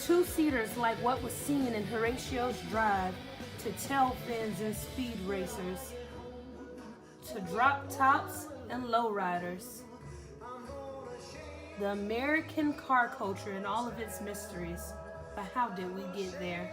Two-seaters like what was seen in Horatio's Drive to tail fins and speed racers, to drop tops and lowriders. The American car culture and all of its mysteries. But how did we get there?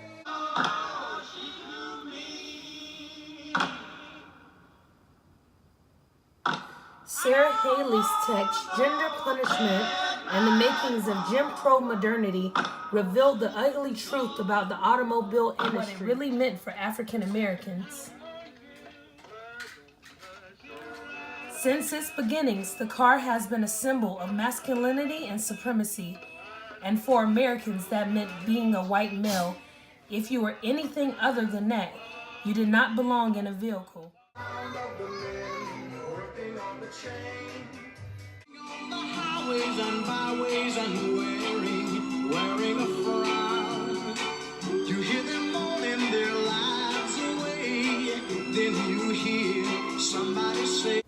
Sarah Haley's text, Gender Punishment and the Makings of Jim Crow Modernity, revealed the ugly truth about the automobile industry and what it really meant for African Americans. Since its beginnings, the car has been a symbol of masculinity and supremacy, and for Americans that meant being a white male. If you were anything other than that, you did not belong in a vehicle. On the highways and byways and wearing a frown. You hear them mourning their lives away. Then you hear somebody say,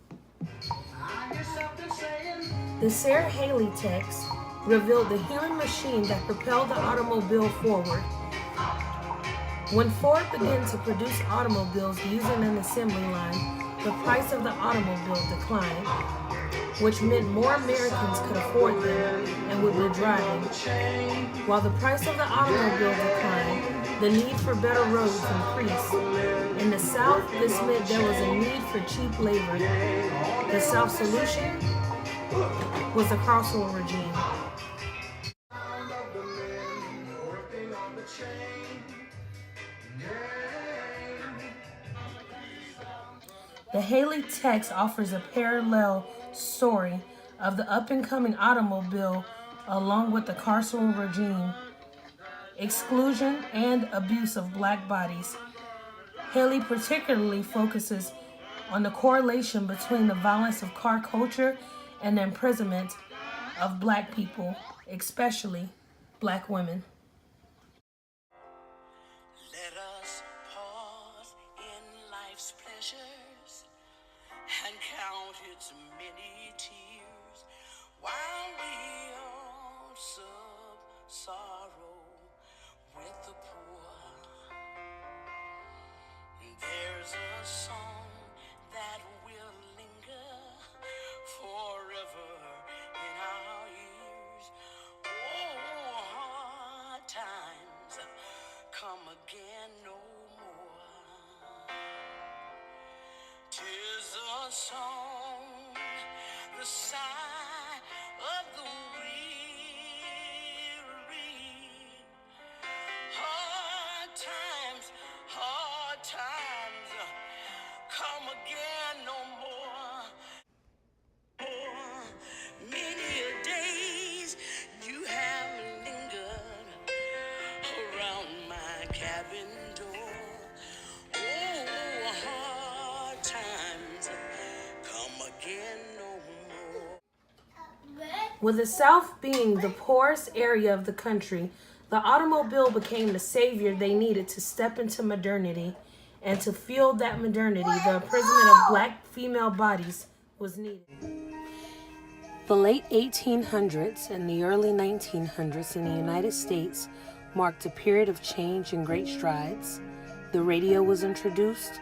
the Sarah Haley text revealed the human machine that propelled the automobile forward. When Ford began to produce automobiles using an assembly line, the price of the automobile declined, which meant more Americans could afford them and would be driving. While the price of the automobile declined, the need for better roads increased. In the South, this meant there was a need for cheap labor. The South solution was the carceral regime. The Haley text offers a parallel story of the up-and-coming automobile along with the carceral regime, exclusion, and abuse of black bodies. Haley particularly focuses on the correlation between the violence of car culture and the imprisonment of black people, especially black women. Let us pause in life's pleasures and count its many tears while we all sorrow with the poor. There's a song that will linger forever in our ears. Oh, hard times come again no more. 'Tis a song, the sigh of the weary. Hard times come again no more. Many a days you have lingered around my cabin door. Oh, hard times come again no more. With the South being the poorest area of the country, the automobile became the savior they needed to step into modernity, and to fuel that modernity, the imprisonment of black female bodies was needed. The late 1800s and the early 1900s in the United States marked a period of change and great strides. The radio was introduced,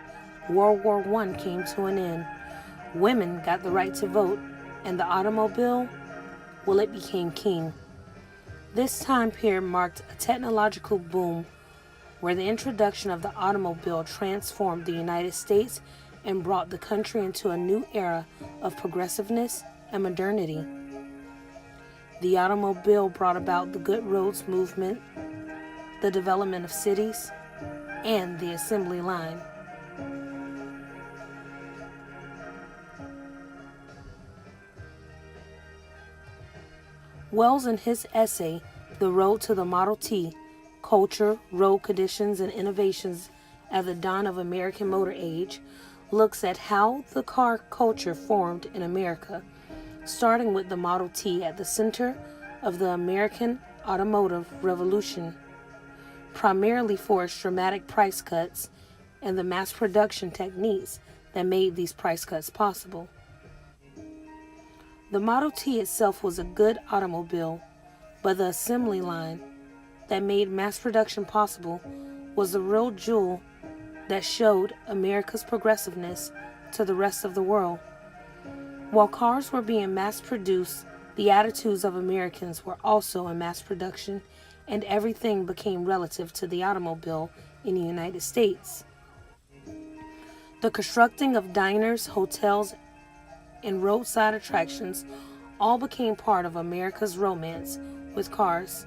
World War I came to an end, women got the right to vote, and the automobile, well, it became king. This time period marked a technological boom where the introduction of the automobile transformed the United States and brought the country into a new era of progressiveness and modernity. The automobile brought about the Good Roads movement, the development of cities, and the assembly line. Wells, in his essay, The Road to the Model T, Culture, Road Conditions, and Innovations at the Dawn of American Motor Age, looks at how the car culture formed in America, starting with the Model T at the center of the American automotive revolution, primarily for its dramatic price cuts and the mass production techniques that made these price cuts possible. The Model T itself was a good automobile, but the assembly line, that made mass production possible was the real jewel that showed America's progressiveness to the rest of the world. While cars were being mass produced, the attitudes of Americans were also in mass production, and everything became relative to the automobile in the United States. The constructing of diners, hotels, and roadside attractions all became part of America's romance with cars.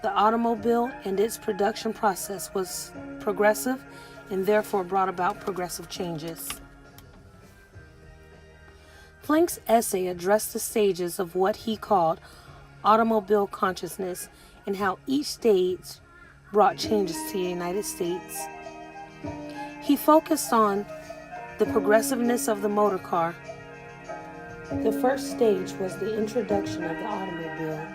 The automobile and its production process was progressive and therefore brought about progressive changes. Flink's essay addressed the stages of what he called automobile consciousness and how each stage brought changes to the United States. He focused on the progressiveness of the motor car. The first stage was the introduction of the automobile.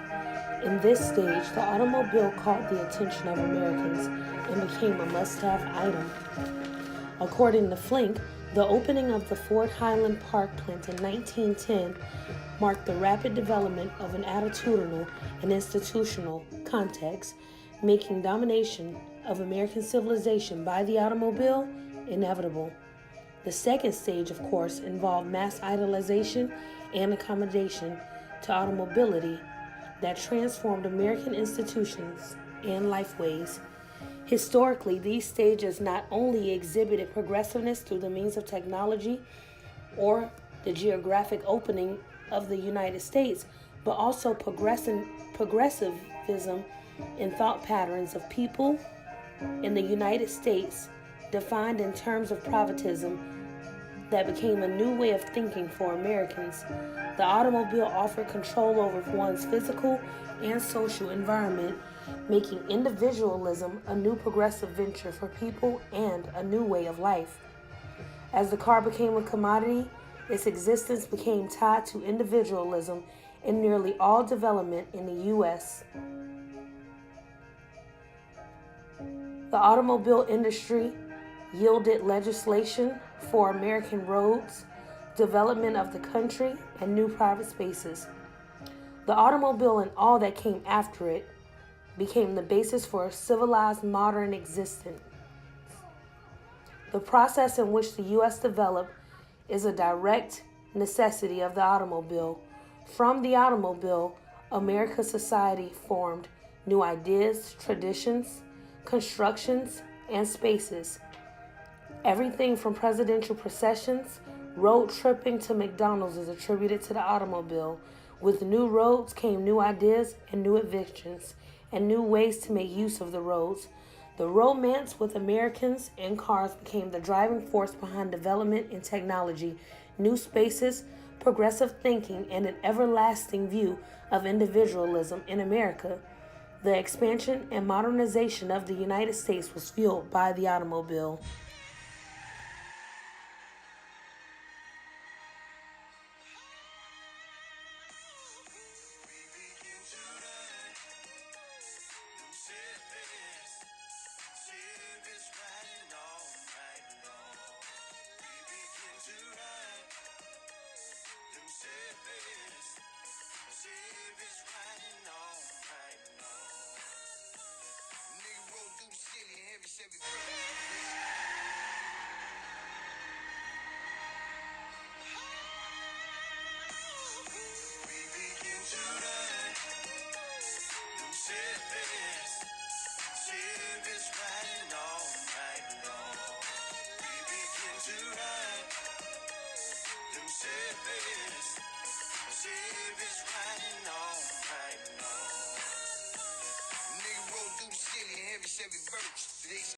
In this stage, the automobile caught the attention of Americans and became a must-have item. According to Flink, the opening of the Ford Highland Park plant in 1910 marked the rapid development of an attitudinal and institutional context, making domination of American civilization by the automobile inevitable. The second stage, of course, involved mass idolization and accommodation to automobility that transformed American institutions and lifeways. Historically, these stages not only exhibited progressiveness through the means of technology or the geographic opening of the United States, but also progressivism in thought patterns of people in the United States, defined in terms of privatism that became a new way of thinking for Americans. The automobile offered control over one's physical and social environment, making individualism a new progressive venture for people and a new way of life. As the car became a commodity, its existence became tied to individualism in nearly all development in the U.S. The automobile industry yielded legislation for American roads, development of the country, and new private spaces. The automobile and all that came after it became the basis for a civilized modern existence. The process in which the U.S. developed is a direct necessity of the automobile. From the automobile, America's society formed new ideas, traditions, constructions, and spaces. Everything from presidential processions, road tripping to McDonald's is attributed to the automobile. With new roads came new ideas and new inventions, and new ways to make use of the roads. The romance with Americans and cars became the driving force behind development in technology, new spaces, progressive thinking, and an everlasting view of individualism in America. The expansion and modernization of the United States was fueled by the automobile.